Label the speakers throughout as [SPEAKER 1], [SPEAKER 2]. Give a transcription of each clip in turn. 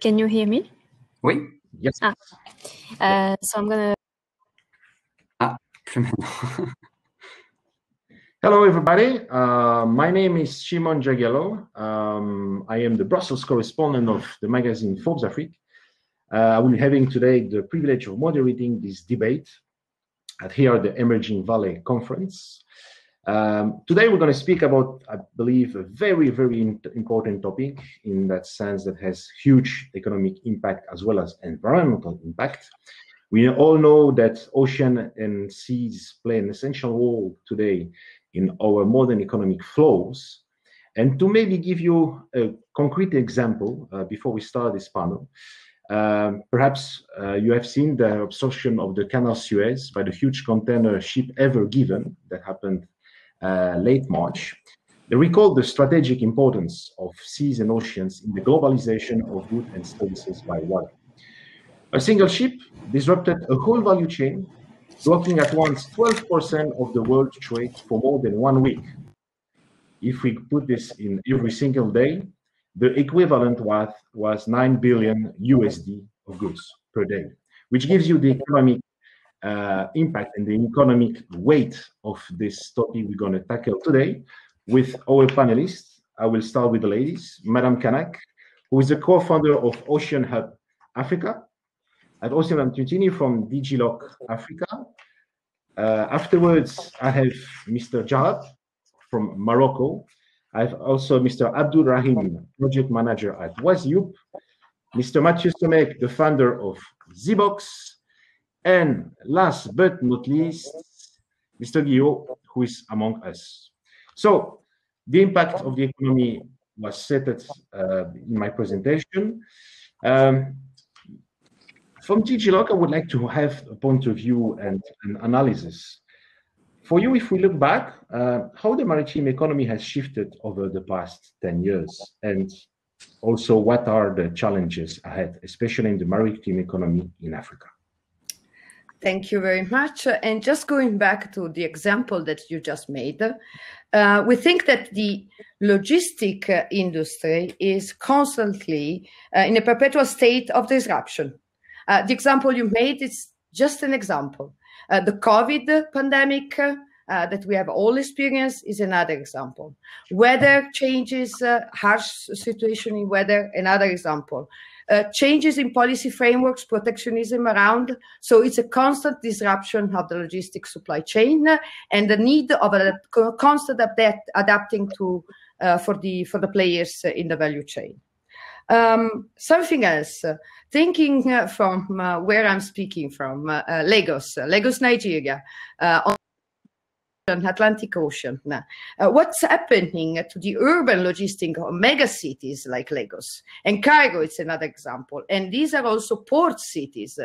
[SPEAKER 1] Can you hear me?
[SPEAKER 2] Oui.
[SPEAKER 3] Yes.
[SPEAKER 1] So I'm gonna.
[SPEAKER 3] Hello, everybody. My name is Shimon Jagiello. I am the Brussels correspondent of the magazine Forbes Afrique. I will be having today the privilege of moderating this debate at here the Emerging Valley Conference. Today we're going to speak about, I believe, a very, very important topic in that sense that has huge economic impact as well as environmental impact. We all know that ocean and seas play an essential role today in our modern economic flows. And to maybe give you a concrete example before we start this panel, perhaps you have seen the obstruction of the Canal Suez by the huge container ship Ever Given that happened late March. They recall the strategic importance of seas and oceans in the globalization of goods and services by water. A single ship disrupted a whole value chain, blocking at once 12% of the world trade for more than 1 week. If we put this in every single day, the equivalent was 9 billion USD of goods per day, which gives you the economic impact and the economic weight of this topic we're going to tackle today with our panelists. I will start with the ladies. Madame Kanak, who is the co-founder of Ocean Hub Africa, at Ocean Antutini from ZLEC Africa. Afterwards, I have Mr. Jahab from Morocco. I have also Mr. Abdul Rahim, project manager at Waziup, Mr. Mathieu Somek, the founder of Zbox, and last but not least, Mr. Guillaume, who is among us. So the impact of the economy was set in my presentation. From ZLEC, I would like to have a point of view and an analysis. For you, if we look back, how the maritime economy has shifted over the past 10 years, and also what are the challenges ahead, especially in the maritime economy in Africa?
[SPEAKER 4] Thank you very much. And just going back to the example that you just made, we think that the logistic industry is constantly in a perpetual state of disruption. The example you made is just an example. The COVID pandemic that we have all experienced is another example. Weather changes, harsh situation in weather, another example. Changes in policy frameworks, protectionism around. So it's a constant disruption of the logistics supply chain and the need of a constant adapting to for the players in the value chain. Something else, thinking from where I'm speaking from, Lagos, Nigeria, on the Atlantic Ocean. What's happening to the urban logistics of mega cities like Lagos? And Cairo is another example. And these are also port cities.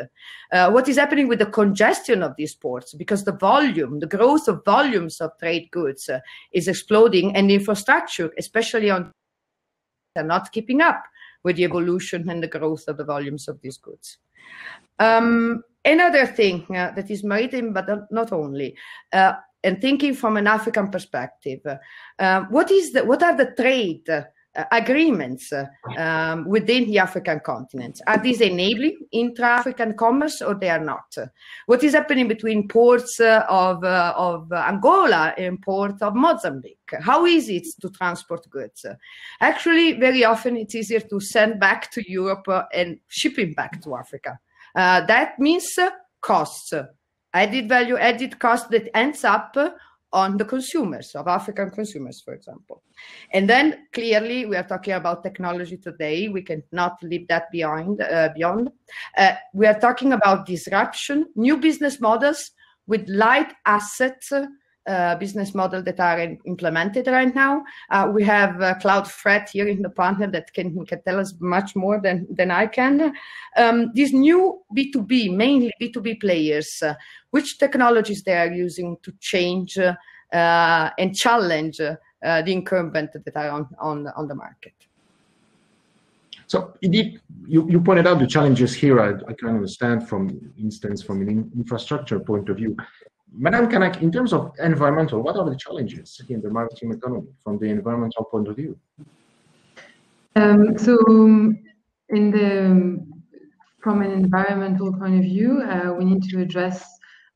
[SPEAKER 4] What is happening with the congestion of these ports? Because the growth of volumes of trade goods is exploding, and infrastructure, especially on, are not keeping up with the evolution and the growth of the volumes of these goods. Another thing that is maritime, but not only, and thinking from an African perspective, what are the trade agreements within the African continent? Are these enabling intra-African commerce or they are not? What is happening between ports of Angola and port of Mozambique? How easy it's to transport goods? Actually, very often it's easier to send back to Europe and shipping back to Africa. That means costs, added value, added cost that ends up on the consumers, of African consumers, for example. And then clearly we are talking about technology today. We cannot leave that beyond. We are talking about disruption, new business models with light assets, business models that are implemented right now. We have Cloud Fred here in the panel that can tell us much more than I can. These new B2B, mainly B2B players, which technologies they are using to change and challenge the incumbent that are on the market.
[SPEAKER 3] So indeed, you pointed out the challenges here. I can understand from instance from an infrastructure point of view. Madame Kanak, in terms of environmental, what are the challenges in the maritime economy from the environmental point of view?
[SPEAKER 5] So
[SPEAKER 2] from an environmental point of view, we need to address,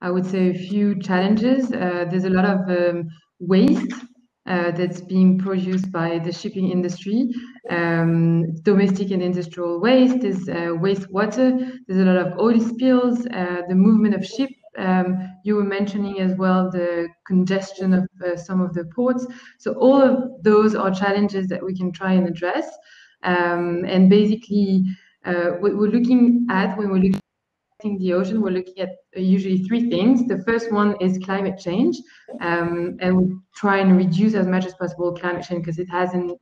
[SPEAKER 2] I would say, a few challenges. There's a lot of waste that's being produced by the shipping industry, domestic and industrial waste. There's wastewater. There's a lot of oil spills, the movement of ships. You were mentioning as well the congestion of some of the ports. So all of those are challenges that we can try and address. And basically, what we're looking at when we're looking at the ocean, we're looking at usually three things. The first one is climate change, and we try and reduce as much as possible climate change because it has a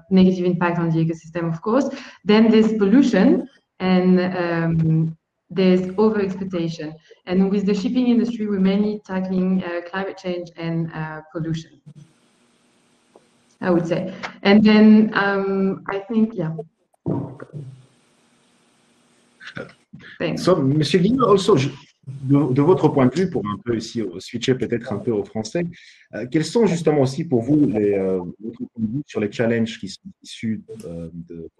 [SPEAKER 2] negative impact on the ecosystem, of course. Then there's pollution, and there's over-exploitation. And with the shipping industry, we're mainly tackling climate change and pollution, I would say. And then I think, yeah. Thanks.
[SPEAKER 3] So, Monsieur Guillaume, also, de votre point de vue, pour un peu ici switcher peut-être un peu au français, quels sont justement aussi pour vous votre point de vue sur les challenges qui sont issus de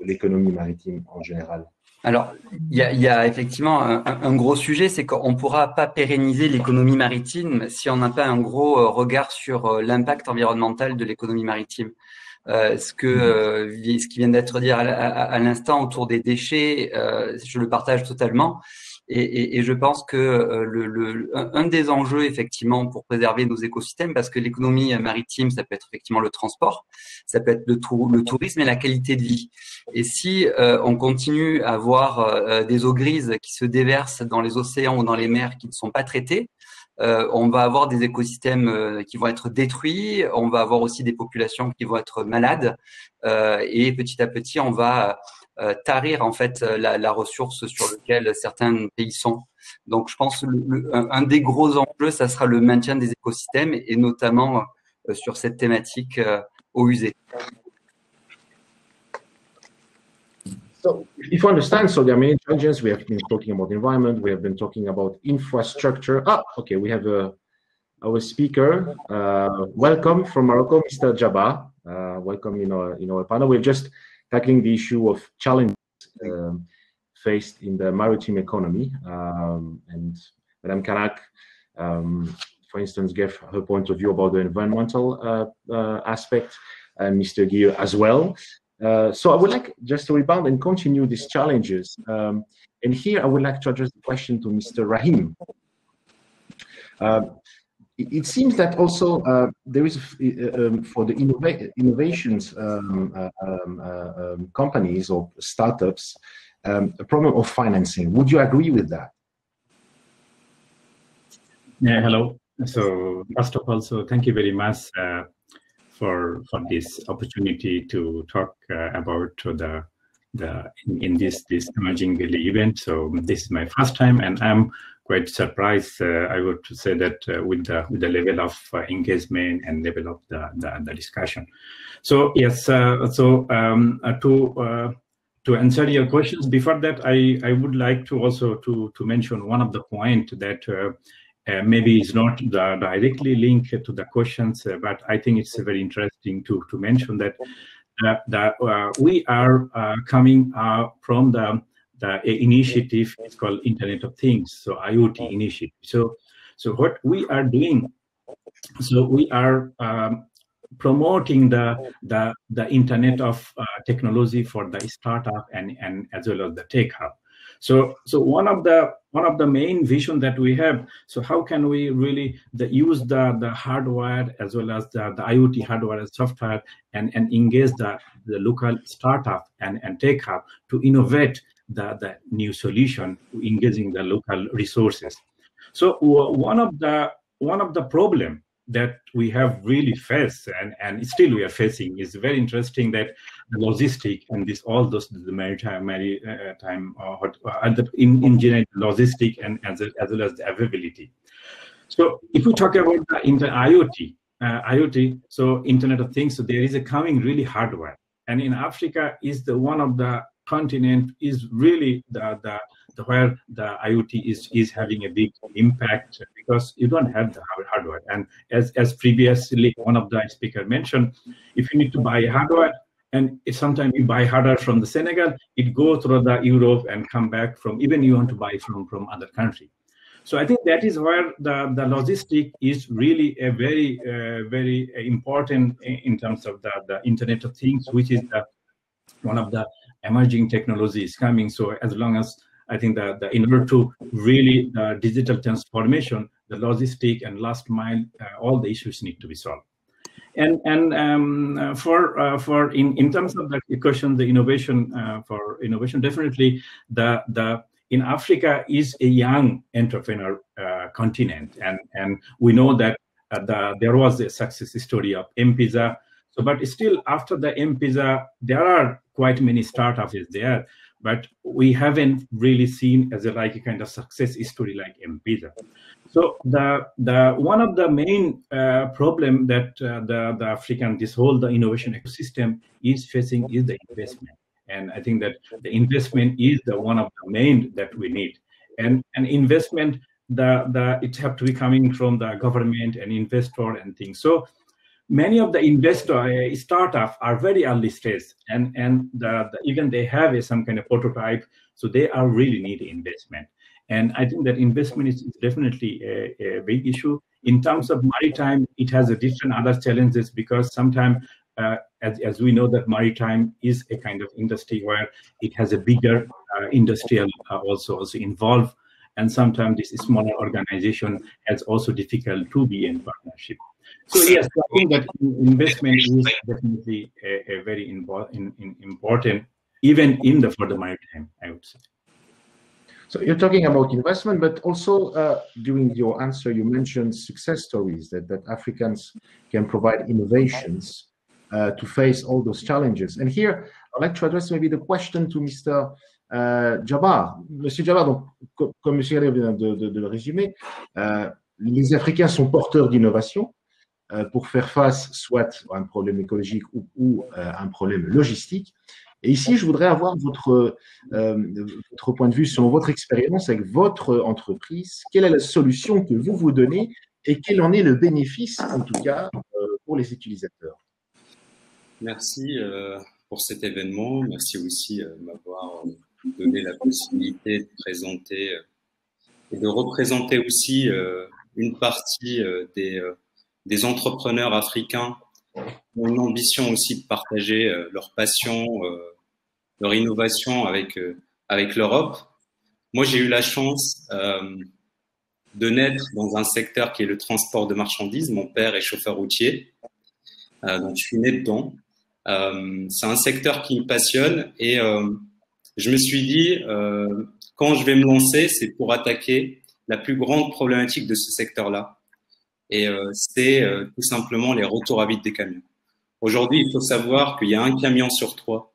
[SPEAKER 3] l'économie maritime en général?
[SPEAKER 5] Alors, il y a effectivement un gros sujet, c'est qu'on ne pourra pas pérenniser l'économie maritime si on n'a pas un gros regard sur l'impact environnemental de l'économie maritime. Ce qui vient d'être dit à l'instant autour des déchets, je le partage totalement. Et je pense que un des enjeux effectivement pour préserver nos écosystèmes, parce que l'économie maritime, ça peut être effectivement le transport, ça peut être le tourisme et la qualité de vie. Et si on continue à avoir des eaux grises qui se déversent dans les océans ou dans les mers qui ne sont pas traitées, on va avoir des écosystèmes qui vont être détruits, on va avoir aussi des populations qui vont être malades, et petit à petit on va tarir en fait la ressource sur laquelle certains pays sont. Donc je pense un des gros enjeux, ça sera le maintien des écosystèmes et notamment sur cette thématique eau usée.
[SPEAKER 3] So, if you understand, so there are many challenges. We have been talking about environment. We have been talking about infrastructure. Okay, we have our speaker. Welcome from Morocco, Mr. Jabba. Welcome in our panel. We're just tackling the issue of challenges faced in the maritime economy. And Madame Kanak, for instance, gave her point of view about the environmental aspect, and Mr. Guillaume as well. So I would like just to rebound and continue these challenges. And here I would like to address the question to Mr. Rahim. It seems that also there is, for the innovations companies or startups, a problem of financing. Would you agree with that?
[SPEAKER 6] Yeah, hello. So first of all, so thank you very much for this opportunity to talk about in this emerging event. So this is my first time, and I'm quite surprised. I would say that with the level of engagement and level of the discussion. So yes, to answer your questions, before that, I would like to also to mention one of the point that maybe is not directly linked to the questions, but I think it's very interesting to mention that we are coming from the initiative is called Internet of Things, so IoT initiative. So what we are doing, so we are promoting the Internet of technology for the startup and as well as the tech hub. So one of the main vision that we have, so how can we really use the hardware as well as the IoT hardware and software and engage the local startup and tech hub to innovate the new solution, engaging the local resources. So one of the problem that we have really faced and still we are facing is very interesting that the logistic and all those the maritime in general logistic and as well as the availability. So if we talk about the IoT, so Internet of Things, so there is a coming really hardware, and in Africa is the one of the continent is really the where the IoT is having a big impact because you don't have the hardware. And as previously one of the speakers mentioned, if you need to buy hardware, And sometimes you buy harder from the Senegal, it goes through the Europe and come back from, even you want to buy from other country. So I think that is where the logistic is really a very, very important in terms of the Internet of Things, which is one of the emerging technologies coming. So as long as I think in order to really digital transformation, the logistic and last mile, all the issues need to be solved. And for in terms of the question, the innovation for innovation, definitely in Africa is a young entrepreneur continent, and we know that there was a success story of M-Pesa. So, but still after the M-Pesa, there are quite many startups there, but we haven't really seen as a kind of success story like M-Pesa. So the one of the main problem that the African, the innovation ecosystem is facing is the investment. And I think that the investment is the one of the main that we need. And investment, it have to be coming from the government and investor and things. So many of the startups are very early stage, and even they have some kind of prototype, so they are really need investment. And I think that investment is definitely a big issue. In terms of maritime, it has a different other challenges, because sometimes, as we know, that maritime is a kind of industry where it has a bigger industrial also involved, and sometimes this smaller organization has also difficult to be in partnership. So yes, I think that investment is definitely a very important, even for the maritime, I would say.
[SPEAKER 3] So you're talking about investment, but also during your answer, you mentioned success stories that Africans can provide innovations to face all those challenges. And here, I'd like to address maybe the question to Mr. Djabar. Monsieur Djabar, donc, comme Monsieur Gallet vient de le résumer, les Africains sont porteurs d'innovation pour faire face soit à un problème écologique ou un problème logistique. Et ici, je voudrais avoir votre point de vue sur votre expérience avec votre entreprise. Quelle est la solution que vous donnez et quel en est le bénéfice, en tout cas, pour les utilisateurs?
[SPEAKER 7] Merci pour cet événement. Merci aussi de m'avoir donné la possibilité de présenter et de représenter aussi une partie des entrepreneurs africains qui ont une ambition aussi de partager leur passion, leur innovation avec l'Europe. Moi, j'ai eu la chance de naître dans un secteur qui est le transport de marchandises. Mon père est chauffeur routier, donc je suis né dedans. C'est un secteur qui me passionne et je me suis dit, quand je vais me lancer, c'est pour attaquer la plus grande problématique de ce secteur-là. Et c'est tout simplement les retours à vide des camions. Aujourd'hui, il faut savoir qu'il y a un camion sur 3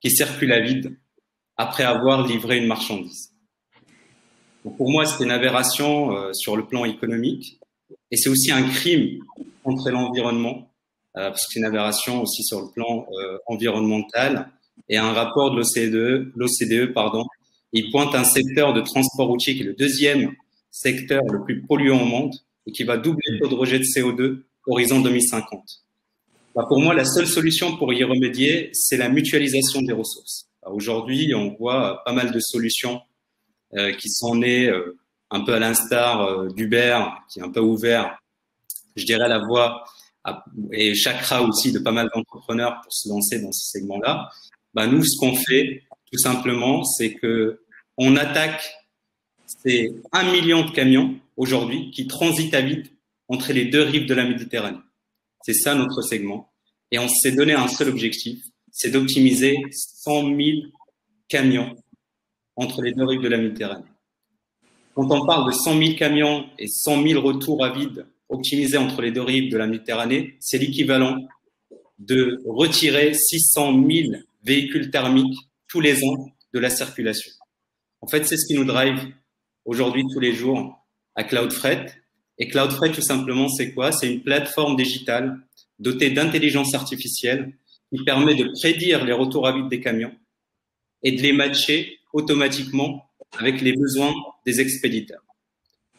[SPEAKER 7] qui circule à vide après avoir livré une marchandise. Donc pour moi, c'est une aberration sur le plan économique et c'est aussi un crime contre l'environnement parce que c'est une aberration aussi sur le plan environnemental. Et un rapport de l'OCDE, il pointe un secteur de transport routier qui est le 2e secteur le plus polluant au monde et qui va doubler le taux de rejet de CO2 horizon 2050. Pour moi, la seule solution pour y remédier, c'est la mutualisation des ressources. Aujourd'hui, on voit pas mal de solutions qui sont nées un peu à l'instar d'Uber, qui est un peu ouvert, je dirais, la voie et chakra aussi de pas mal d'entrepreneurs pour se lancer dans ce segment-là. Nous, ce qu'on fait, tout simplement, c'est que on attaque ces 1 million de camions aujourd'hui qui transitent à vide entre les 2 rives de la Méditerranée. C'est ça notre segment. Et on s'est donné un seul objectif, c'est d'optimiser 100 000 camions entre les 2 rives de la Méditerranée. Quand on parle de 100 000 camions et 100 000 retours à vide optimisés entre les 2 rives de la Méditerranée, c'est l'équivalent de retirer 600 000 véhicules thermiques tous les ans de la circulation. En fait, c'est ce qui nous drive aujourd'hui tous les jours à Cloudfreight. Et Cloudfreight, tout simplement, c'est quoi? C'est une plateforme digitale dotée d'intelligence artificielle qui permet de prédire les retours à vide des camions et de les matcher automatiquement avec les besoins des expéditeurs.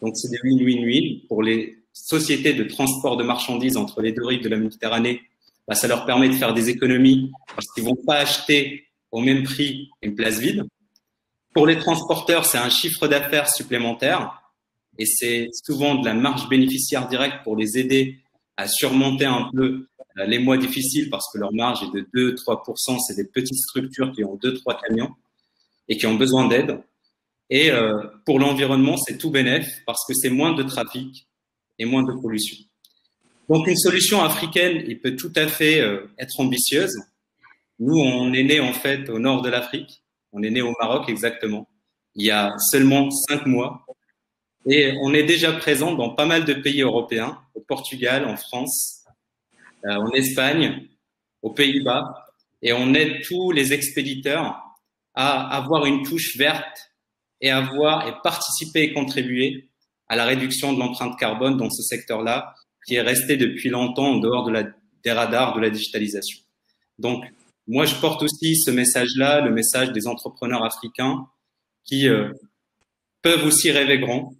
[SPEAKER 7] Donc, c'est des win-win-win pour les sociétés de transport de marchandises entre les 2 rives de la Méditerranée bah, ça leur permet de faire des économies parce qu'ils vont pas acheter au même prix une place vide. Pour les transporteurs, c'est un chiffre d'affaires supplémentaire et c'est souvent de la marge bénéficiaire directe pour les aider à surmonter un peu les mois difficiles parce que leur marge est de 2-3%. C'est des petites structures qui ont 2-3 camions et qui ont besoin d'aide. Et pour l'environnement, c'est tout bénef parce que c'est moins de trafic et moins de pollution. Donc, une solution africaine, il peut tout à fait être ambitieuse. Nous, on est né en fait au nord de l'Afrique. On est né au Maroc exactement. Il y a seulement 5 mois. Et on est déjà présent dans pas mal de pays européens, au Portugal, en France, en Espagne, aux Pays-Bas. Et on aide tous les expéditeurs à avoir une touche verte et participer et contribuer à la réduction de l'empreinte carbone dans ce secteur-là, qui est resté depuis longtemps en dehors des radars de la digitalisation. Donc, moi, je porte aussi ce message-là, le message des entrepreneurs africains qui peuvent aussi rêver grand,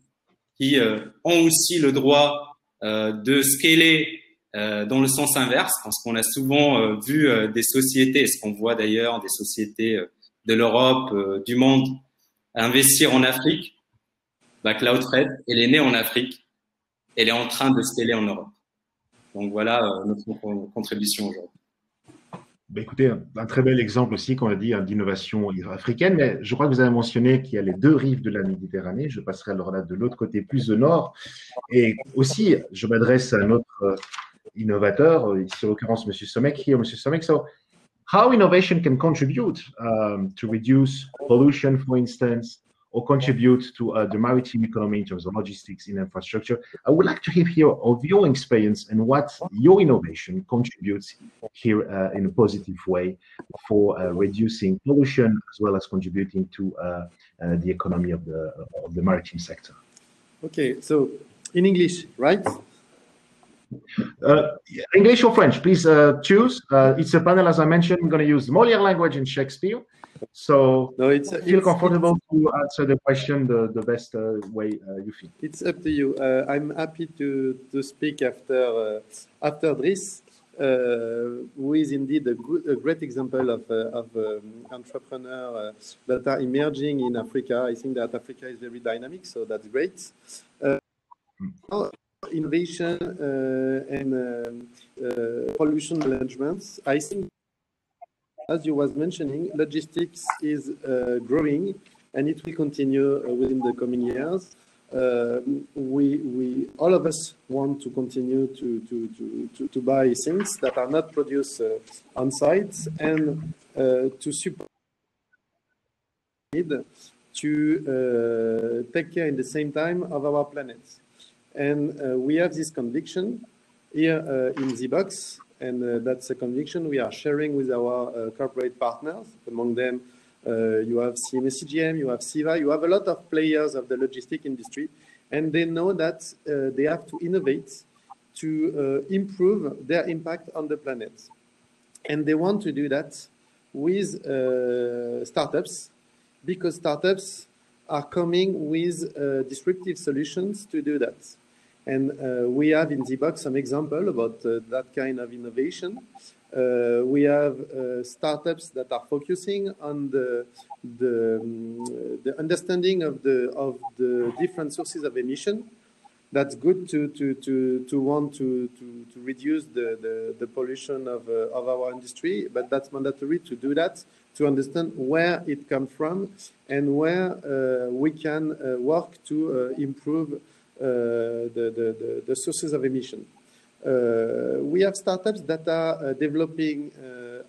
[SPEAKER 7] qui ont aussi le droit de scaler dans le sens inverse, parce qu'on a souvent vu des sociétés, et ce qu'on voit d'ailleurs, des sociétés de l'Europe, du monde, investir en Afrique. Bah, Cloudfred, elle est née en Afrique, elle est en train de scaler en Europe. Donc voilà notre contribution aujourd'hui.
[SPEAKER 3] Ben écoutez, un très bel exemple aussi, qu'on a dit, d'innovation africaine, mais je crois que vous avez mentionné qu'il y a les deux rives de la Méditerranée. Je passerai alors là de l'autre côté, plus au nord. Et aussi, je m'adresse à notre innovateur, ici en l'occurrence M. Somek, here, M. Somek. So, how innovation can contribute to reduce pollution, for instance, or contribute to the maritime economy in terms of logistics in infrastructure. I would like to hear of your experience and what your innovation contributes here in a positive way for reducing pollution as well as contributing to the economy of the maritime sector.
[SPEAKER 8] Okay, so in English, right?
[SPEAKER 3] English or French, please choose. It's a panel, as I mentioned. I'm going to use Molière language and Shakespeare. So feel comfortable to answer the question the best way you feel.
[SPEAKER 8] It's up to you. I'm happy to speak after Driss, who is indeed a great example of entrepreneur that are emerging in Africa. I think that Africa is very dynamic, so that's great. Innovation and pollution management. I think, as you was mentioning, logistics is growing, and it will continue within the coming years. We all of us want to continue to buy things that are not produced on site, and to support to take care in the same time of our planet. And we have this conviction here in ZBox, and that's a conviction we are sharing with our corporate partners. Among them, you have CMSCGM, you have SIVA, you have a lot of players of the logistic industry, and they know that they have to innovate to improve their impact on the planet. And they want to do that with startups, because startups are coming with disruptive solutions to do that. And we have in ZBox some example about that kind of innovation. We have startups that are focusing on the understanding of the different sources of emission. That's good to want to reduce the pollution of our industry, but that's mandatory to do that, to understand where it comes from and where we can work to improve the sources of emission. We have startups that are developing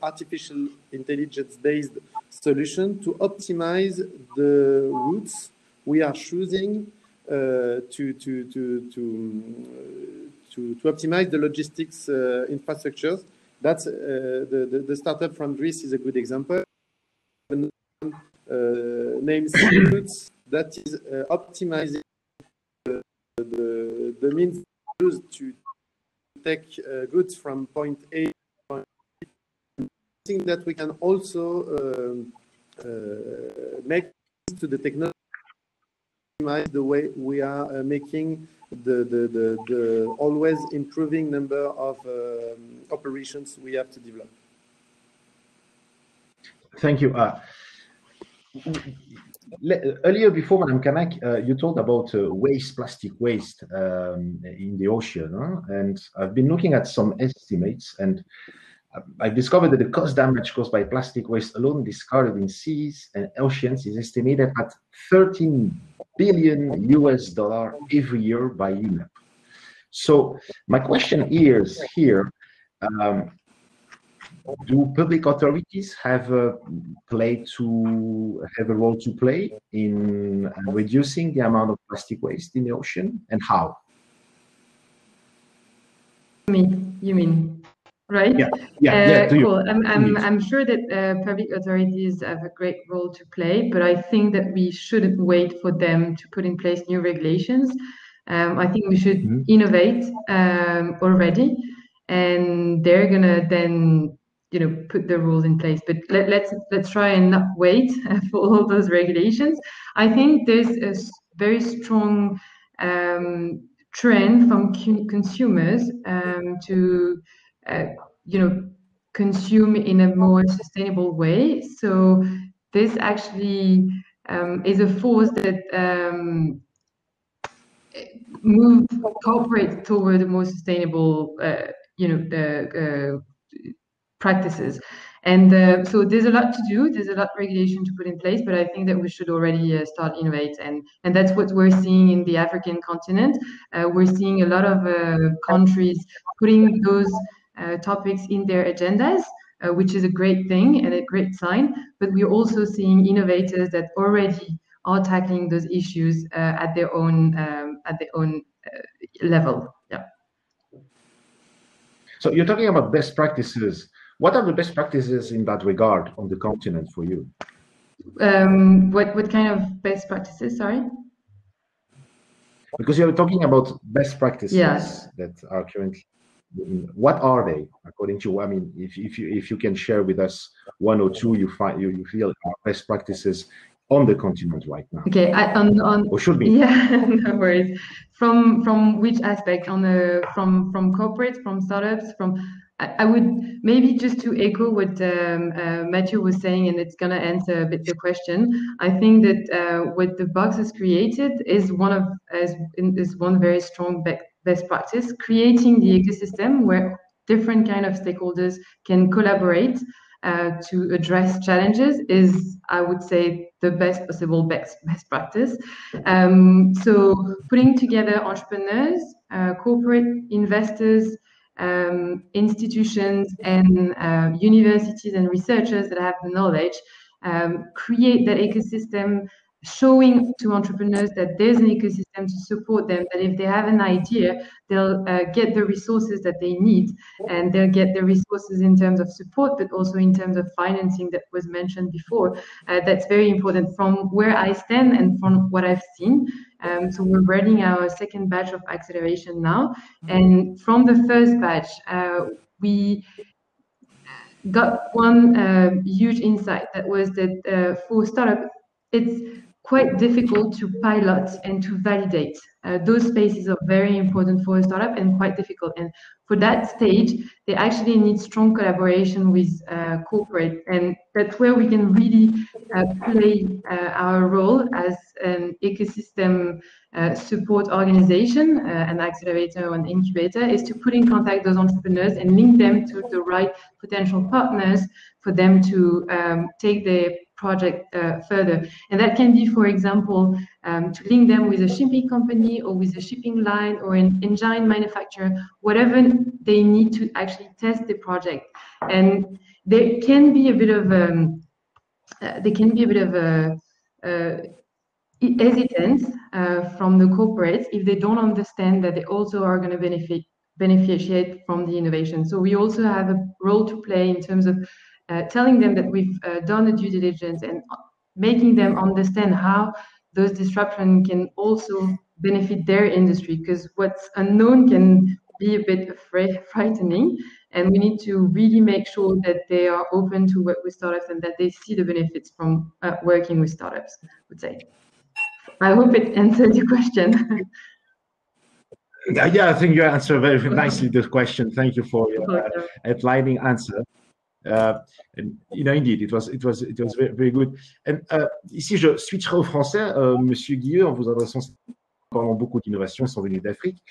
[SPEAKER 8] artificial intelligence-based solutions to optimize the routes we are choosing to optimize the logistics infrastructures. That's the startup from Greece is a good example. Named Routes, that is optimizing the means used to take goods from point A to point B. I think that we can also make to the technology optimize the way we are making the always improving number of operations we have to develop.
[SPEAKER 3] Thank you. Earlier, before Madame Kanak, you talked about plastic waste in the ocean, and I've been looking at some estimates, and I've discovered that the cost damage caused by plastic waste alone discarded in seas and oceans is estimated at $13 billion every year by UNEP. So my question is here, do public authorities have a role to play in reducing the amount of plastic waste in the ocean, and how?
[SPEAKER 2] You mean, right?
[SPEAKER 3] Yeah.
[SPEAKER 2] Cool. I'm sure that public authorities have a great role to play, but I think that we shouldn't wait for them to put in place new regulations. I think we should innovate already, and they're gonna then put the rules in place. But let's try and not wait for all those regulations. I think there's a very strong trend from consumers to consume in a more sustainable way. So this actually is a force that moves corporate toward a more sustainable practices. And so there's a lot to do, there's a lot of regulation to put in place, but I think that we should already start innovate, and that's what we're seeing in the African continent. We're seeing a lot of countries putting those topics in their agendas, which is a great thing and a great sign, but we're also seeing innovators that already are tackling those issues at their own level. Yeah.
[SPEAKER 3] So you're talking about best practices. What are the best practices in that regard on the continent for you?
[SPEAKER 2] What kind of best practices? Sorry.
[SPEAKER 3] Because you're talking about best practices that are currently. What are they, according to? I mean, if you can share with us one or two you feel are best practices on the continent right now.
[SPEAKER 2] Okay,
[SPEAKER 3] or should be.
[SPEAKER 2] Yeah, no worries. From which aspect? From corporates, from startups, from. I would maybe just to echo what Matthew was saying, and it's gonna answer a bit the question. I think that what the box has created is one very strong best practice, creating the ecosystem where different kind of stakeholders can collaborate to address challenges is, I would say, the best possible best practice. So putting together entrepreneurs, corporate investors, institutions, and universities and researchers that have the knowledge, create that ecosystem, showing to entrepreneurs that there's an ecosystem to support them, that if they have an idea, they'll get the resources that they need, and they'll get the resources in terms of support, but also in terms of financing that was mentioned before. That's very important from where I stand and from what I've seen. So we're running our second batch of acceleration now, and from the first batch, we got one huge insight, that was that for startup, it's quite difficult to pilot and to validate. Those spaces are very important for a startup and quite difficult. And for that stage, they actually need strong collaboration with corporate. And that's where we can really play our role as an ecosystem support organization, an accelerator or an incubator, is to put in contact those entrepreneurs and link them to the right potential partners for them to take their project further. And that can be, for example, to link them with a shipping company or with a shipping line or an engine manufacturer, whatever they need to actually test the project. And there can be a bit of hesitance from the corporates if they don't understand that they also are going to beneficiate from the innovation. So we also have a role to play in terms of telling them that we've done the due diligence and making them understand how those disruptions can also benefit their industry, because what's unknown can be a bit frightening, and we need to really make sure that they are open to work with startups and that they see the benefits from working with startups, I would say. I hope it answered your question.
[SPEAKER 3] Yeah, I think you answered very nicely this question. Thank you for your outlining answer. And, indeed, it was very, very good. And ici, je switcherai au français. Monsieur Guilleux, en vous adressant, parlant beaucoup d'innovation, ils sont venus d'Afrique.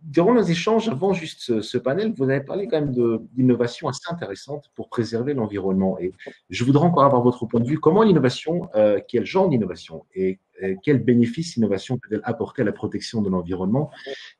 [SPEAKER 3] Durant nos échanges, avant juste ce panel, vous avez parlé quand même d'innovation assez intéressante pour préserver l'environnement. Et je voudrais encore avoir votre point de vue. Comment l'innovation, quel genre d'innovation et quels bénéfices l'innovation peut-elle apporter à la protection de l'environnement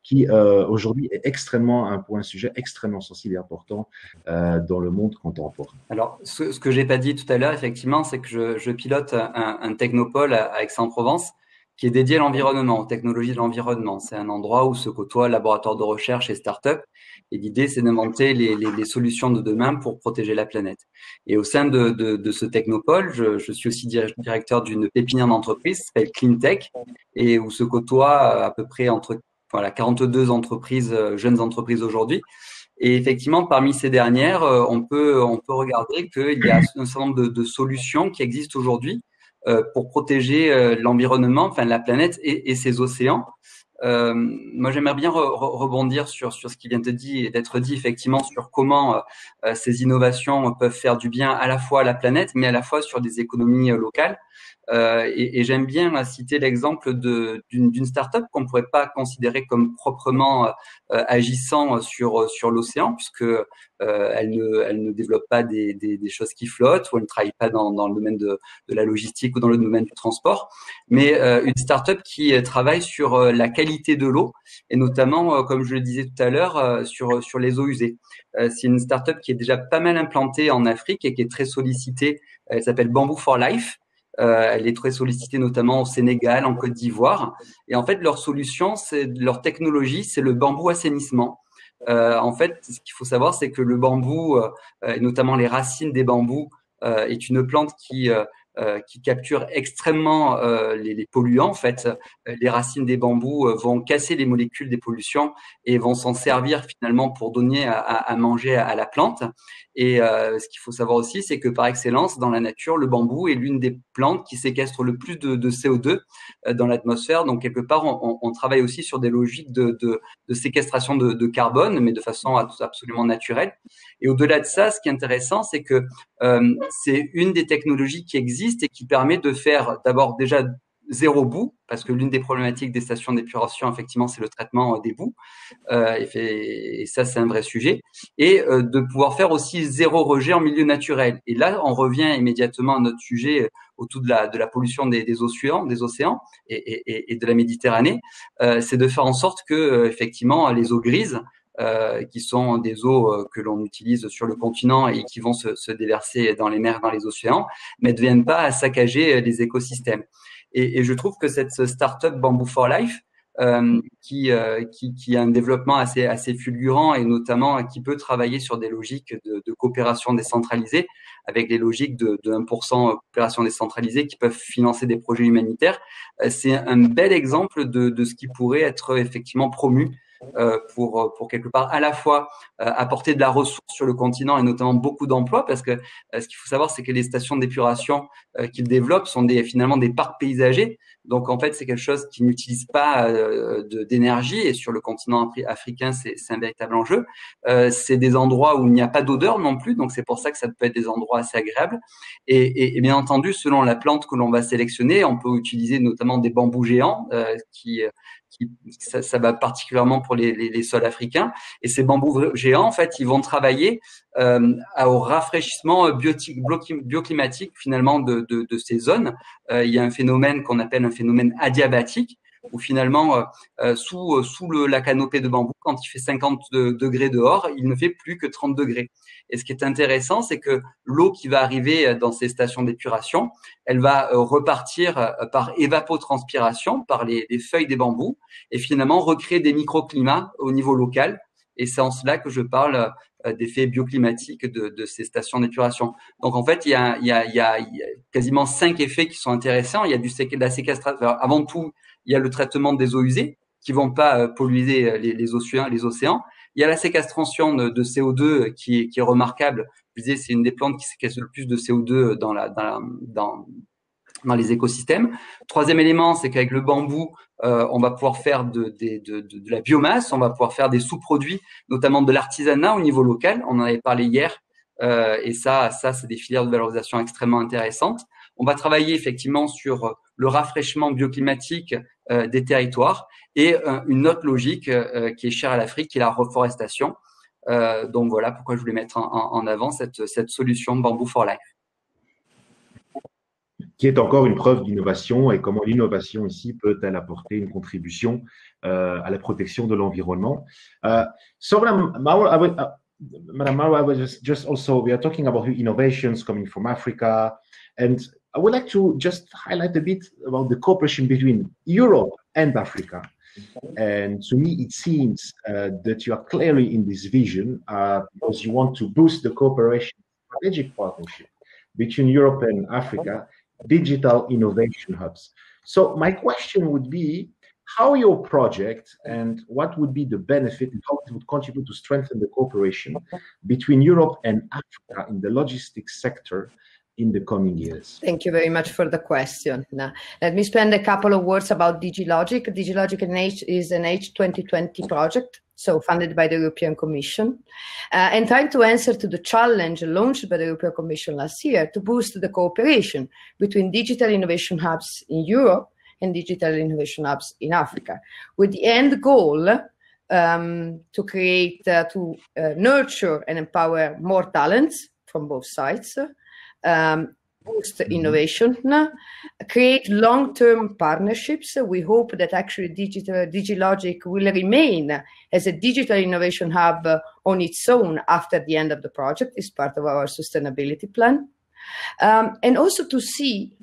[SPEAKER 3] qui, aujourd'hui, est un sujet extrêmement sensible et important dans le monde contemporain.
[SPEAKER 5] Alors, ce que j'ai pas dit tout à l'heure, effectivement, c'est que je pilote un technopole à Aix-en-Provence qui est dédié à l'environnement, aux technologies de l'environnement. C'est un endroit où se côtoient laboratoires de recherche et start-up. Et l'idée, c'est d'inventer les solutions de demain pour protéger la planète. Et au sein de ce technopole, je suis aussi directeur d'une pépinière d'entreprise qui s'appelle Clean Tech et où se côtoient à peu près 42 entreprises, jeunes entreprises aujourd'hui. Et effectivement, parmi ces dernières, on peut regarder qu'il y a un certain nombre de solutions qui existent aujourd'hui pour protéger l'environnement, enfin la planète et ses océans. Moi, j'aimerais bien rebondir sur ce qui vient d'être dit effectivement sur comment ces innovations peuvent faire du bien à la fois à la planète, mais à la fois sur des économies locales. Et j'aime bien citer l'exemple d'une start-up qu'on ne pourrait pas considérer comme proprement agissant sur l'océan, puisque elle ne développe pas des choses qui flottent, ou elle ne travaille pas dans le domaine de la logistique ou dans le domaine du transport, mais une start-up qui travaille sur la qualité de l'eau et notamment, comme je le disais tout à l'heure, sur les eaux usées. C'est une start-up qui est déjà pas mal implantée en Afrique et qui est très sollicitée. Elle s'appelle Bamboo for Life. Elle est très sollicitée notamment au Sénégal, en Côte d'Ivoire. Et en fait, leur solution, leur technologie, c'est le bambou assainissement. En fait, ce qu'il faut savoir, c'est que le bambou, et notamment les racines des bambous, est une plante qui capture extrêmement les polluants. En fait, les racines des bambous vont casser les molécules des pollutions et vont s'en servir finalement pour donner à manger à la plante. Et ce qu'il faut savoir aussi, c'est que par excellence, dans la nature, le bambou est l'une des plantes qui séquestre le plus de CO2 dans l'atmosphère. Donc, quelque part, on travaille aussi sur des logiques de séquestration de carbone, mais de façon absolument naturelle. Et au-delà de ça, ce qui est intéressant, c'est que c'est une des technologies qui existent et qui permet de faire d'abord déjà zéro boue, parce que l'une des problématiques des stations d'épuration, effectivement, c'est le traitement des boues, et ça, c'est un vrai sujet, et de pouvoir faire aussi zéro rejet en milieu naturel. Et là, on revient immédiatement à notre sujet autour de la pollution des océans et de la Méditerranée, c'est de faire en sorte que, effectivement, les eaux grises, qui sont des eaux que l'on utilise sur le continent et qui vont se déverser dans les mers, dans les océans, mais ne viennent pas à saccager les écosystèmes. Et je trouve que cette start-up Bamboo for Life, qui a un développement assez fulgurant et notamment qui peut travailler sur des logiques de coopération décentralisée, avec des logiques de 1% coopération décentralisée qui peuvent financer des projets humanitaires, c'est un bel exemple de ce qui pourrait être effectivement promu pour quelque part à la fois apporter de la ressource sur le continent et notamment beaucoup d'emplois, parce que ce qu'il faut savoir, c'est que les stations d'épuration qu'ils développent sont finalement des parcs paysagers. Donc en fait, c'est quelque chose qui n'utilise pas d'énergie, et sur le continent africain, c'est un véritable enjeu. C'est des endroits où il n'y a pas d'odeur non plus, donc c'est pour ça que ça peut être des endroits assez agréables. Et bien entendu, selon la plante que l'on va sélectionner, on peut utiliser notamment des bambous géants ça va particulièrement pour les sols africains. Et ces bambous géants, en fait, ils vont travailler au rafraîchissement bioclimatique finalement de ces zones. Il y a un phénomène qu'on appelle un phénomène adiabatique, où finalement, sous la canopée de bambou, quand il fait 50 degrés dehors, il ne fait plus que 30 degrés. Et ce qui est intéressant, c'est que l'eau qui va arriver dans ces stations d'épuration, elle va repartir par évapotranspiration, par les feuilles des bambous, et finalement recréer des microclimats au niveau local. Et c'est en cela que je parle d'effets bioclimatiques de ces stations d'épuration. Donc en fait, il y a quasiment 5 effets qui sont intéressants. Il y a de la séquestration. Avant tout, il y a le traitement des eaux usées qui vont pas polluer les océans. Il y a la séquestration de CO2 qui est remarquable. Je disais, c'est une des plantes qui séquestre le plus de CO2 dans les écosystèmes. Troisième élément, c'est qu'avec le bambou, on va pouvoir faire de la biomasse, on va pouvoir faire des sous-produits, notamment de l'artisanat au niveau local. On en avait parlé hier, et ça, c'est des filières de valorisation extrêmement intéressantes. On va travailler effectivement sur le rafraîchissement bioclimatique des territoires et une autre logique qui est chère à l'Afrique, qui est la reforestation. Donc voilà pourquoi je voulais mettre en avant cette solution Bamboo for Life.
[SPEAKER 3] Qui est encore une preuve d'innovation et comment l'innovation ici peut-elle apporter une contribution à la protection de l'environnement. So, Madame Marwa, I was just also, we are talking about innovations coming from Africa, and I would like to just highlight a bit about the cooperation between Europe and Africa. And to me, it seems that you are clearly in this vision because you want to boost the cooperation, strategic partnership between Europe and Africa, digital innovation hubs. So my question would be, how your project and what would be the benefit and how it would contribute to strengthen the cooperation between Europe and Africa in the logistics sector in the coming years?
[SPEAKER 4] Thank you very much for the question. Now, let me spend a couple of words about DigiLogic. DigiLogic is an H2020 project, so funded by the European Commission, and trying to answer to the challenge launched by the European Commission last year to boost the cooperation between digital innovation hubs in Europe and digital innovation hubs in Africa, with the end goal to create, nurture and empower more talents from both sides, boost innovation, create long-term partnerships. We hope that actually DigiLogic will remain as a digital innovation hub on its own after the end of the project. It's part of our sustainability plan. And also to see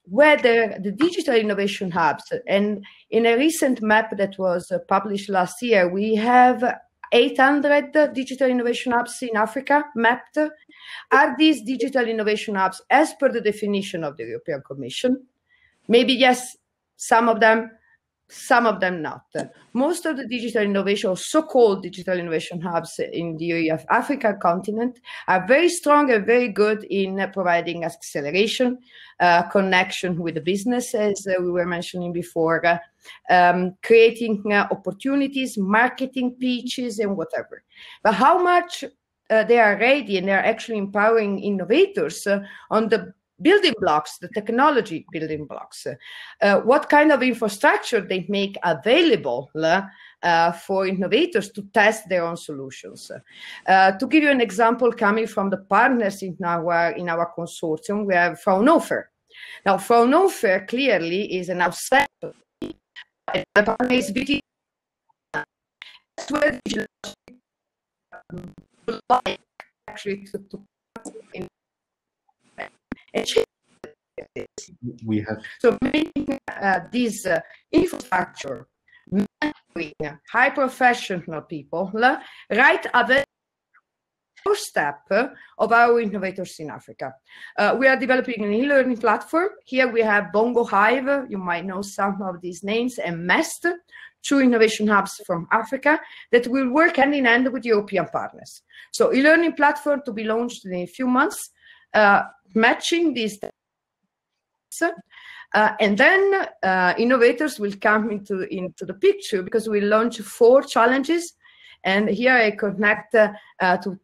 [SPEAKER 4] whether the digital innovation hubs, and in a recent map that was published last year, we have 800 digital innovation hubs in Africa mapped. Are these digital innovation hubs as per the definition of the European Commission? Maybe yes, some of them not. Most of the digital innovation, or so-called digital innovation hubs in the area of African continent, are very strong and very good in providing acceleration, connection with the business, as we were mentioning before, creating opportunities, marketing pitches, and whatever. But how much they are ready and they are actually empowering innovators on the building blocks, the technology building blocks, what kind of infrastructure they make available for innovators to test their own solutions. To give you an example, coming from the partners in our consortium, we have Fraunhofer. Now, Fraunhofer clearly is an outsider. The partner is BT. That's where actually to
[SPEAKER 3] we have
[SPEAKER 4] so making this infrastructure, mentoring high professional people, right at the first step of our innovators in Africa. We are developing an e-learning platform. Here we have Bongo Hive, you might know some of these names, and MEST, two innovation hubs from Africa that will work hand in hand with European partners. So e-learning platform to be launched in a few months, matching these and then innovators will come into the picture because we launch 4 challenges. And here I connect to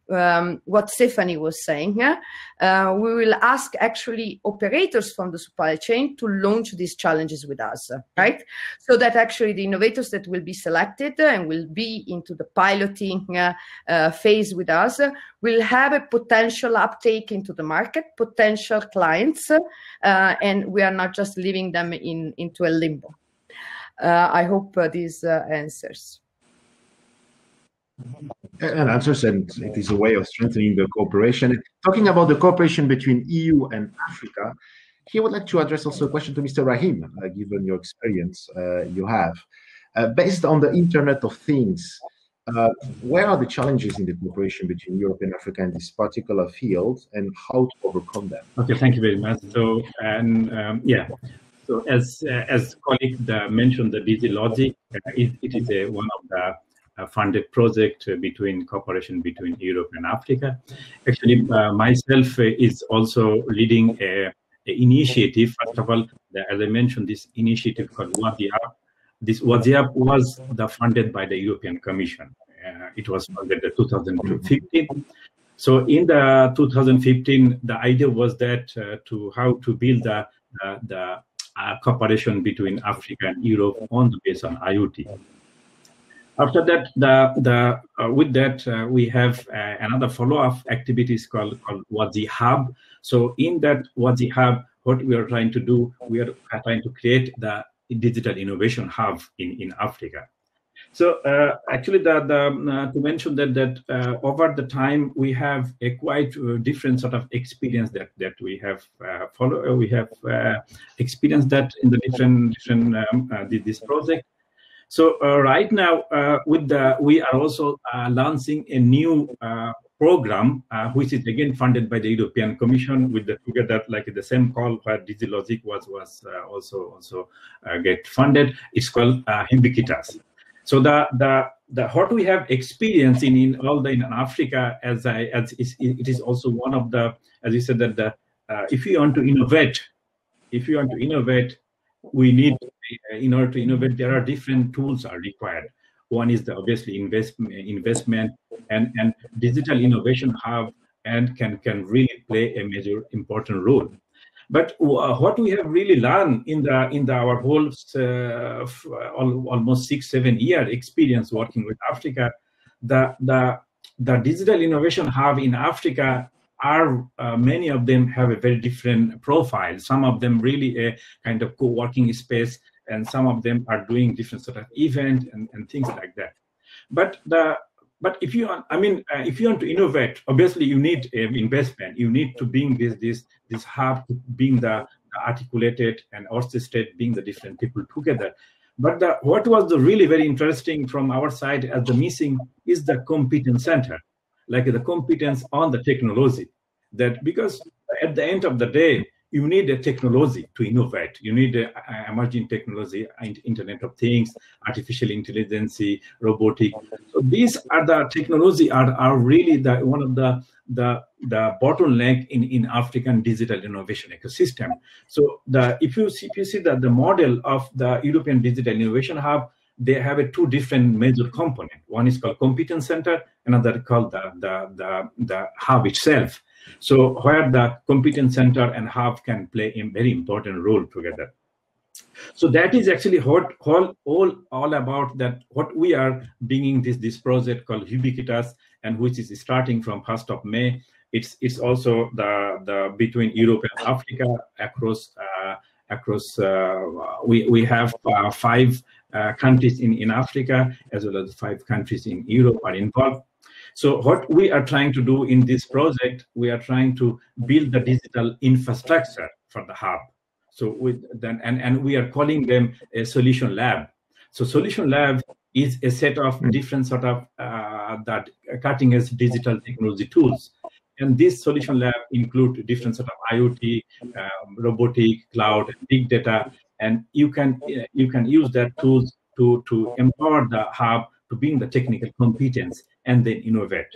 [SPEAKER 4] what Stephanie was saying. We will ask actually operators from the supply chain to launch these challenges with us, right? So that actually the innovators that will be selected and will be into the piloting phase with us will have a potential uptake into the market, potential clients, and we are not just leaving them into a limbo. I hope these answers.
[SPEAKER 3] And answers, and it is a way of strengthening the cooperation. Talking about the cooperation between EU and Africa, here I would like to address also a question to Mr. Rahim, given your experience you have. Based on the Internet of Things, where are the challenges in the cooperation between Europe and Africa in this particular field, and how to overcome them?
[SPEAKER 6] Okay, thank you very much. So, so as colleague mentioned, the DigiLogic, it is one of the funded project between cooperation between Europe and Africa. Actually, myself is also leading a initiative. First of all, as I mentioned, this initiative called WADIAP. This WADIAP was funded by the European Commission. It was funded in 2015. So in the 2015, the idea was that how to build the cooperation between Africa and Europe based on IoT. After that, with that, we have another follow-up activities called WADI Hub. So in that WADI Hub, what we are trying to do, we are trying to create the digital innovation hub in Africa. So actually, to mention that over the time we have a quite different sort of experience that we have experienced that in the different this project. So right now, we are also launching a new program, which is again funded by the European Commission with together like the same call where DigiLogic was also get funded. It's called Ubiquitous. So what we have experienced in Africa it is also one of the, as you said, that if you want to innovate, we need, in order to innovate, there are different tools are required. One is obviously investment and digital innovation hub and can really play a major important role. But what we have really learned in our whole almost 6-7 year experience working with Africa, the digital innovation hub in Africa are many of them have a very different profile. Some of them really a kind of co-working space, and some of them are doing different sort of event and things like that. But if you want to innovate, obviously you need investment. You need to bring this hub to being the articulated and orchestrated, being the different people together. But what was really very interesting from our side as the missing is the competence center, like the competence on the technology. That because at the end of the day, you need a technology to innovate. You need emerging technology, Internet of Things, artificial intelligence, robotic. So these are the technology are really one of the bottleneck in African digital innovation ecosystem. So if you see that the model of the European Digital Innovation Hub, they have two different major components. One is called competence center, another called the hub itself. So where the competence center and hub can play a very important role together. So that is actually all about that. What we are bringing this project called Ubiquitous, and which is starting from 1st of May. It's also the between Europe and Africa across. We have 5 countries in Africa as well as 5 countries in Europe are involved. So what we are trying to do in this project, we are trying to build the digital infrastructure for the hub. So and we are calling them a solution lab. So solution lab is a set of different sort of that cutting edge digital technology tools. And this solution lab include different sort of IoT, robotic, cloud, and big data. And you can use that tools to empower the hub to bring the technical competence and then innovate.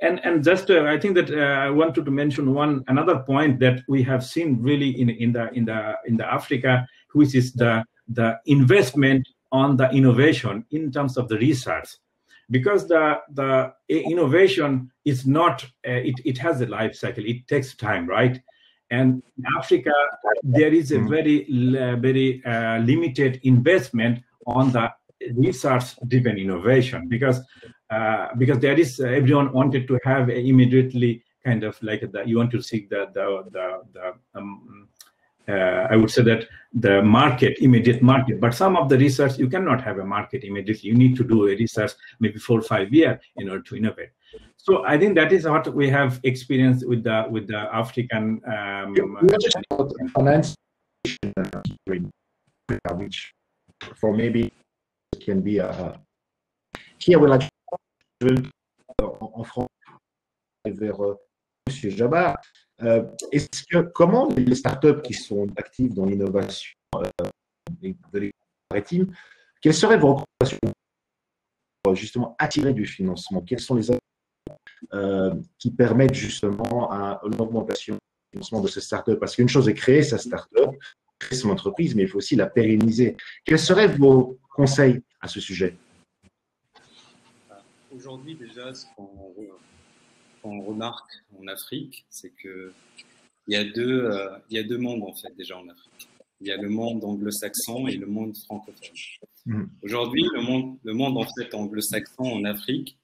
[SPEAKER 6] And just I think that I wanted to mention another point that we have seen really in the Africa, which is the investment on the innovation in terms of the research, because the innovation is not it has a life cycle. It takes time, right? And in Africa there is a very limited investment on the research-driven innovation because there is everyone wanted to have immediately kind of like you want to seek I would say that the immediate market, but some of the research you cannot have a market immediately. You need to do a research maybe 4 or 5 years in order to innovate. So I think that is what we have experienced with the African
[SPEAKER 3] finance, which for maybe can be here we like en France vers Monsieur Jabbar. Est-ce que comment les startups qui sont actives dans l'innovation de l'économie maritime, quelles seraient vos recommandations pour justement attirer du financement? Quels sont les qui permettent justement à l'augmentation financement de ces startups? Parce qu'une chose est créer sa startup, créer son entreprise, mais il faut aussi la pérenniser. Quels seraient vos conseils à ce sujet?
[SPEAKER 7] Aujourd'hui, déjà, ce qu'on remarque en Afrique, c'est que il y a deux mondes, en fait, déjà en Afrique. Il y a le monde anglo-saxon et le monde francophone. Aujourd'hui, le monde, en fait, anglo-saxon en Afrique,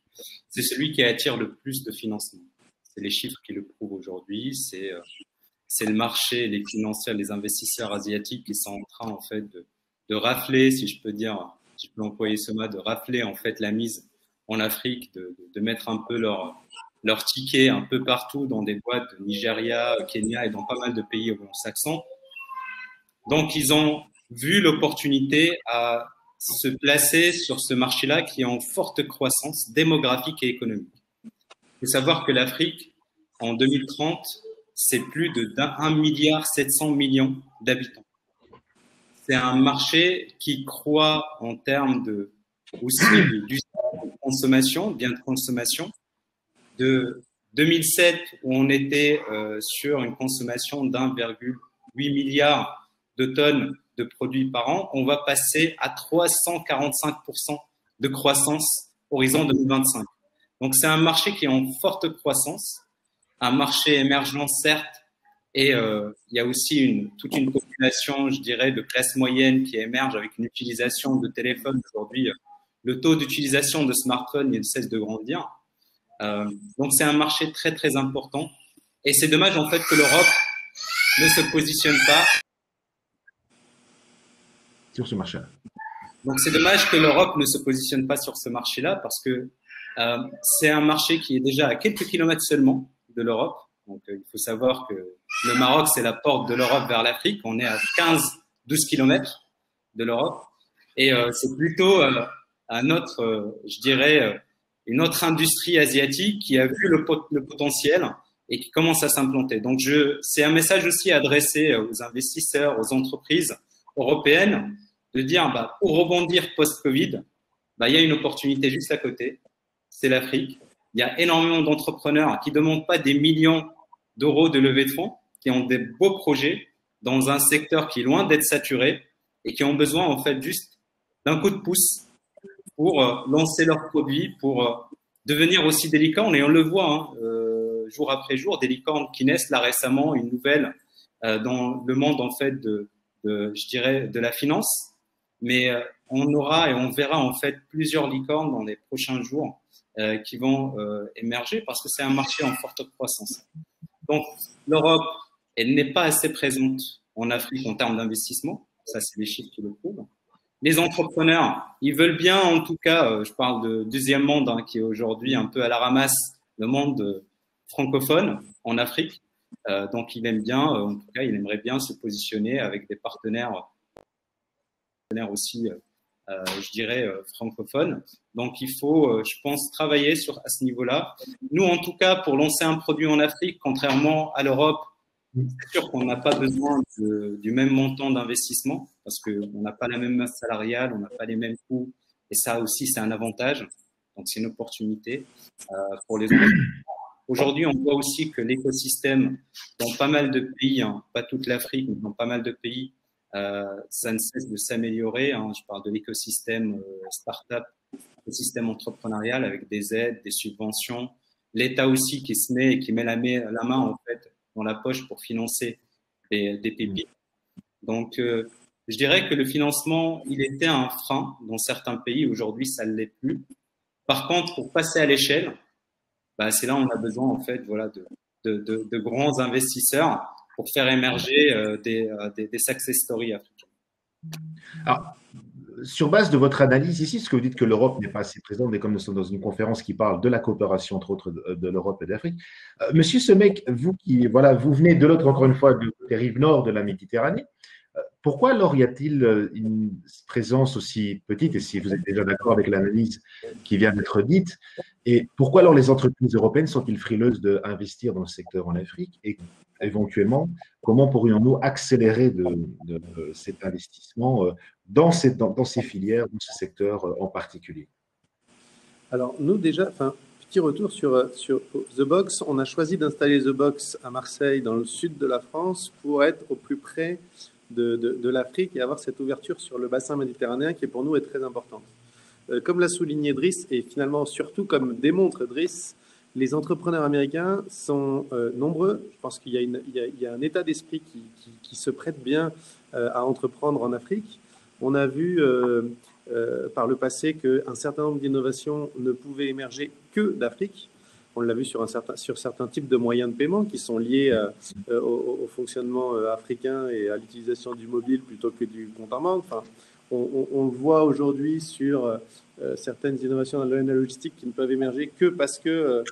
[SPEAKER 7] c'est celui qui attire le plus de financement. C'est les chiffres qui le prouvent aujourd'hui. C'est le marché, les financiers, les investisseurs asiatiques qui sont en train, en fait, de rafler, si je peux dire, si je peux employer ce mot, de rafler, en fait, la mise en Afrique, de mettre un peu leur ticket un peu partout dans des boîtes de Nigeria, Kenya et dans pas mal de pays anglo-saxons. Donc, ils ont vu l'opportunité à se placer sur ce marché-là qui est en forte croissance démographique et économique. Il faut savoir que l'Afrique, en 2030, c'est plus de 1,7 milliard d'habitants. C'est un marché qui croît en termes de consommation, bien de consommation. De 2007, où on était sur une consommation d'1,8 milliard de tonnes de produits par an, on va passer à 345% de croissance horizon 2025. Donc, c'est un marché qui est en forte croissance, un marché émergent, certes, et il y a aussi toute une population, je dirais, de classe moyenne qui émerge avec une utilisation de téléphone. Aujourd'hui, le taux d'utilisation de smartphones ne cesse de grandir. Donc, c'est un marché très, très important. Et c'est dommage, en fait, que l'Europe ne se positionne pas
[SPEAKER 3] sur ce marché-là.
[SPEAKER 7] Donc, c'est dommage que l'Europe ne se positionne pas sur ce marché-là parce que c'est un marché qui est déjà à quelques kilomètres seulement de l'Europe. Donc, il faut savoir que le Maroc, c'est la porte de l'Europe vers l'Afrique. On est à 15-12 kilomètres de l'Europe. Et c'est plutôt un autre, je dirais, une autre industrie asiatique qui a vu le potentiel et qui commence à s'implanter. Donc, c'est un message aussi adressé aux investisseurs, aux entreprises européennes de dire, pour rebondir post-Covid, il y a une opportunité juste à côté, c'est l'Afrique. Il y a énormément d'entrepreneurs qui ne demandent pas des millions d'euros de levée de fonds, qui ont des beaux projets dans un secteur qui est loin d'être saturé et qui ont besoin, en fait, juste d'un coup de pouce pour lancer leurs produits, pour devenir aussi des licornes. Et on le voit jour après jour, des licornes qui naissent. Là récemment, une nouvelle dans le monde, en fait, je dirais, de la finance. Mais on aura et on verra, en fait, plusieurs licornes dans les prochains jours qui vont émerger parce que c'est un marché en forte croissance. Donc, l'Europe, elle n'est pas assez présente en Afrique en termes d'investissement. Ça, c'est les chiffres qui le prouvent. Les entrepreneurs, ils veulent bien, en tout cas, je parle de deuxième monde qui est aujourd'hui un peu à la ramasse, le monde francophone en Afrique. Donc, il aime bien, en tout cas, il aimerait bien se positionner avec des partenaires aussi, je dirais, francophones. Donc, il faut, je pense, travailler à ce niveau-là. Nous, en tout cas, pour lancer un produit en Afrique, contrairement à l'Europe, c'est sûr qu'on n'a pas besoin du même montant d'investissement parce qu'on n'a pas la même masse salariale, on n'a pas les mêmes coûts. Et ça aussi, c'est un avantage. Donc, c'est une opportunité pour les entreprises. Aujourd'hui, on voit aussi que l'écosystème, dans pas mal de pays, pas toute l'Afrique, mais dans pas mal de pays, ça ne cesse de s'améliorer. Je parle de l'écosystème start-up, l'écosystème entrepreneurial avec des aides, des subventions. L'État aussi qui se met et qui met la main, en fait, dans la poche pour financer des pépites. Donc, je dirais que le financement, il était un frein dans certains pays. Aujourd'hui, ça ne l'est plus. Par contre, pour passer à l'échelle, c'est là où on a besoin, en fait, voilà, de grands investisseurs pour faire émerger des success stories africaines.
[SPEAKER 3] Alors, sur base de votre analyse ici, ce que vous dites que l'Europe n'est pas assez présente, et comme nous sommes dans une conférence qui parle de la coopération, entre autres, de l'Europe et de l'Afrique, Monsieur Semec, vous vous venez de l'autre, encore une fois, des rives nord de la Méditerranée, pourquoi alors y a-t-il une présence aussi petite, et si vous êtes déjà d'accord avec l'analyse qui vient d'être dite, et pourquoi alors les entreprises européennes sont-ils frileuses d'investir dans le secteur en Afrique, et éventuellement, comment pourrions-nous accélérer de cet investissement dans ces filières, dans ce secteur en particulier?
[SPEAKER 8] Alors, nous déjà, petit retour sur The Box. On a choisi d'installer The Box à Marseille, dans le sud de la France, pour être au plus près de l'Afrique et avoir cette ouverture sur le bassin méditerranéen qui, pour nous, est très importante. Comme l'a souligné Driss, et finalement surtout comme démontre Driss, les entrepreneurs américains sont nombreux. Je pense qu'il y a un état d'esprit qui se prête bien à entreprendre en Afrique. On a vu par le passé qu'un certain nombre d'innovations ne pouvaient émerger que d'Afrique. On l'a vu sur certains types de moyens de paiement qui sont liés au fonctionnement africain et à l'utilisation du mobile plutôt que du compte en banque. Enfin, on le voit aujourd'hui sur certaines innovations dans le domaine de la logistique qui ne peuvent émerger que parce que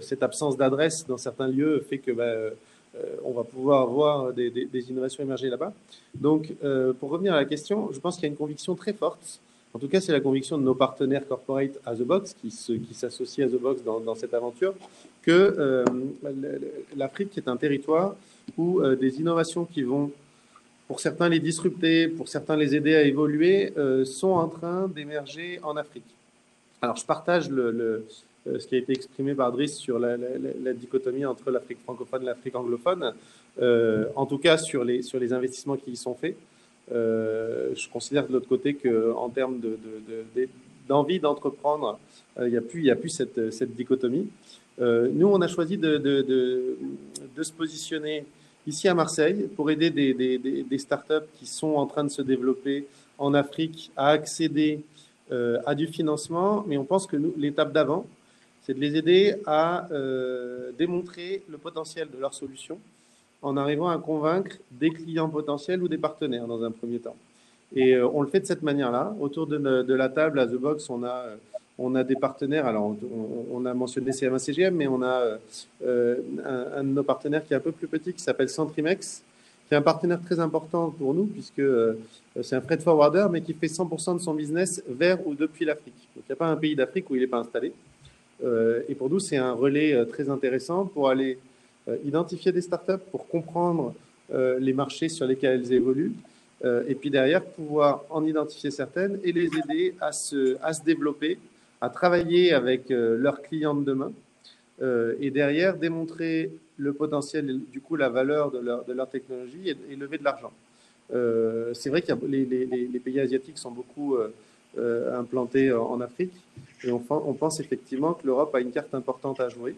[SPEAKER 8] cette absence d'adresse dans certains lieux fait que on va pouvoir voir des innovations émerger là-bas. Donc, pour revenir à la question, je pense qu'il y a une conviction très forte. En tout cas, c'est la conviction de nos partenaires corporate à The Box, qui s'associent à The Box dans cette aventure, que l'Afrique est un territoire où des innovations qui vont, pour certains, les disrupter, pour certains, les aider à évoluer, sont en train d'émerger en Afrique. Alors, je partage ce qui a été exprimé par Driss sur la dichotomie entre l'Afrique francophone et l'Afrique anglophone, en tout cas sur les investissements qui y sont faits. Je considère de l'autre côté qu'en termes d'envie d'entreprendre, il n'y a plus cette dichotomie. Nous, on a choisi de se positionner ici à Marseille pour aider des startups qui sont en train de se développer en Afrique à accéder à du financement, mais on pense que l'étape d'avant, c'est de les aider à démontrer le potentiel de leur solution en arrivant à convaincre des clients potentiels ou des partenaires dans un premier temps. Et on le fait de cette manière-là. Autour de la table, à The Box, on a des partenaires. Alors, on a mentionné CMA-CGM, mais on a un de nos partenaires qui est un peu plus petit, qui s'appelle Centrimex, qui est un partenaire très important pour nous, puisque c'est un freight forwarder, mais qui fait 100% de son business vers ou depuis l'Afrique. Donc, il n'y a pas un pays d'Afrique où il n'est pas installé. Et pour nous, c'est un relais très intéressant pour aller identifier des startups, pour comprendre les marchés sur lesquels elles évoluent, et puis derrière, pouvoir en identifier certaines et les aider à se développer, à travailler avec leurs clients de demain, et derrière, démontrer le potentiel et du coup la valeur de leur technologie et lever de l'argent. C'est vrai que les pays asiatiques sont beaucoup implantés en Afrique, et on pense effectivement que l'Europe a une carte importante à jouer.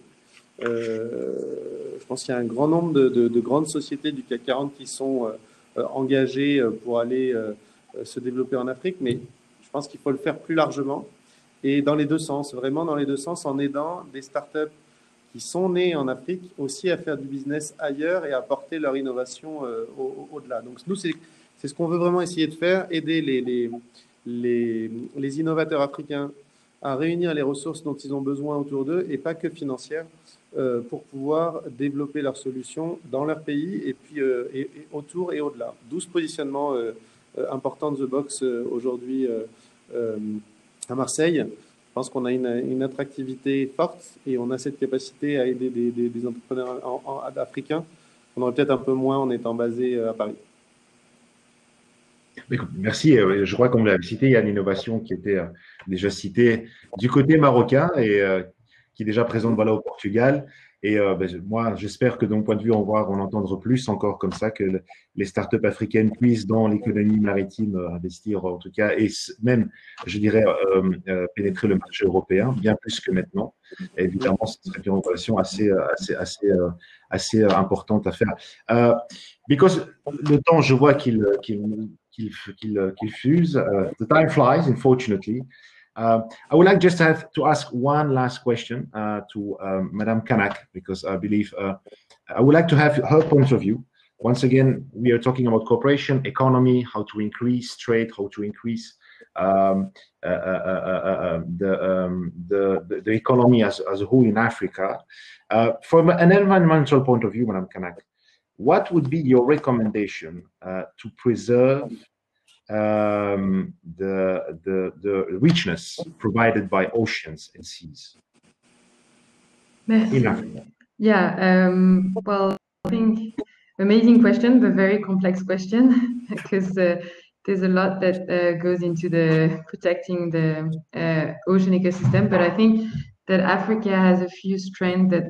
[SPEAKER 8] Je pense qu'il y a un grand nombre de grandes sociétés du CAC 40 qui sont engagées pour aller se développer en Afrique, mais je pense qu'il faut le faire plus largement et dans les deux sens, vraiment dans les deux sens, en aidant des startups qui sont nées en Afrique aussi à faire du business ailleurs et à porter leur innovation au-delà. Donc nous, c'est ce qu'on veut vraiment essayer de faire, aider les innovateurs africains à réunir les ressources dont ils ont besoin autour d'eux et pas que financières pour pouvoir développer leurs solutions dans leur pays et puis et autour et au-delà. 12 positionnements importants de The Box aujourd'hui à Marseille. Je pense qu'on a une attractivité forte et on a cette capacité à aider des entrepreneurs africains. On aurait peut-être un peu moins en étant basé à Paris.
[SPEAKER 3] Merci. Je crois qu'on l'a cité, il y a une innovation qui était déjà citée du côté marocain et qui est déjà présente voilà, au Portugal. Et moi, j'espère que de mon point de vue, on va en entendre plus encore comme ça, que les startups africaines puissent dans l'économie maritime investir en tout cas, et même, je dirais, pénétrer le marché européen, bien plus que maintenant. Et évidemment, ce serait une relation assez importante à faire. Because le temps, je vois qu'il fuse. The time flies, unfortunately. I would like just to ask one last question to Madame Kanak, because I believe I would like to have her point of view. Once again, we are talking about cooperation, economy, how to increase trade, how to increase the economy as a whole in Africa. From an environmental point of view, Madame Kanak, what would be your recommendation to preserve the richness provided by oceans and seas in Africa?
[SPEAKER 2] Yeah, well, I think amazing question, but very complex question because there's a lot that goes into the protecting the ocean ecosystem. But I think that Africa has a few strengths that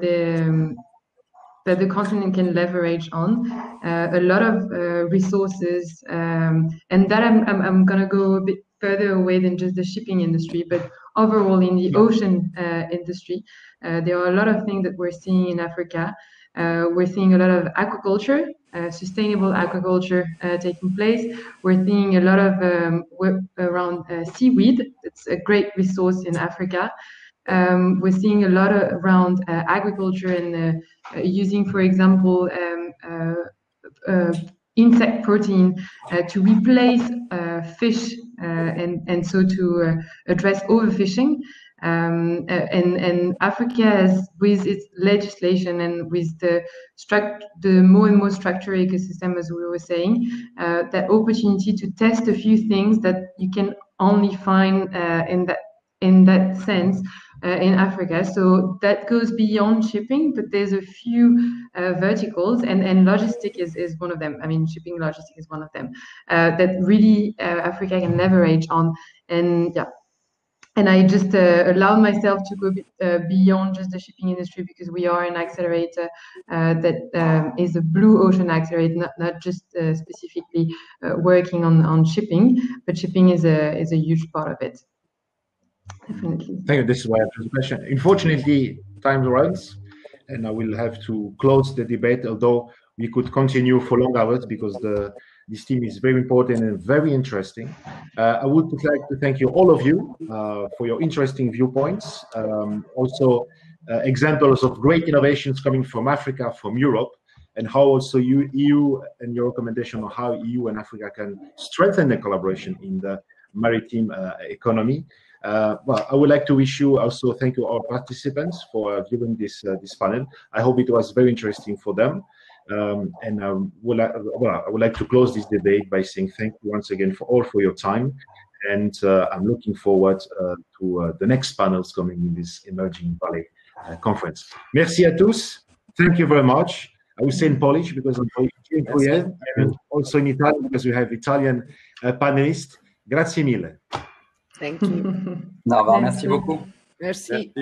[SPEAKER 2] the continent can leverage on, a lot of resources, and that I'm gonna go a bit further away than just the shipping industry, but overall in the ocean industry, there are a lot of things that we're seeing in Africa. We're seeing a lot of aquaculture, sustainable aquaculture taking place. We're seeing a lot of work around seaweed. It's a great resource in Africa. We're seeing a lot around agriculture and using, for example, insect protein to replace fish and so to address overfishing. And Africa has, with its legislation and with the more and more structured ecosystem, as we were saying, that opportunity to test a few things that you can only find in that sense in Africa. So that goes beyond shipping, but there's a few verticals, and logistic is one of them. I mean, shipping logistic is one of them that really Africa can leverage on. And yeah, and I just allowed myself to go beyond just the shipping industry, because we are an accelerator that is a blue ocean accelerator, not just specifically working on shipping, but shipping is a huge part of it. Definitely.
[SPEAKER 3] Thank you. This is why I have the question. Unfortunately, time runs, and I will have to close the debate, although we could continue for long hours, because this theme is very important and very interesting. I would like to thank you, all of you, for your interesting viewpoints. Also, examples of great innovations coming from Africa, from Europe, and how also EU and your recommendation on how EU and Africa can strengthen the collaboration in the maritime economy. Well, I would like to wish you also thank you, our participants, for viewing this panel. I hope it was very interesting for them. And I would like to close this debate by saying thank you once again for your time. And I'm looking forward to the next panels coming in this Emerging Valley conference. Merci à tous. Thank you very much. I will say in Polish because I'm Polish, and also in Italian because we have Italian panelists. Grazie mille.
[SPEAKER 4] Thank you.
[SPEAKER 5] Au revoir, merci beaucoup.
[SPEAKER 4] Merci.